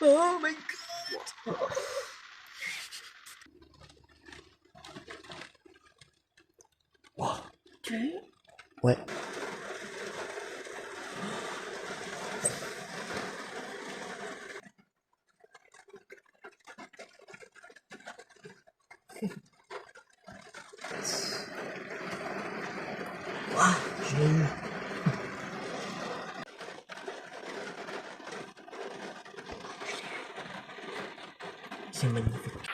Oh my god. Wow. Tu l'as eu? Ouais. Waouh, je l'ai eu. C'est magnifique.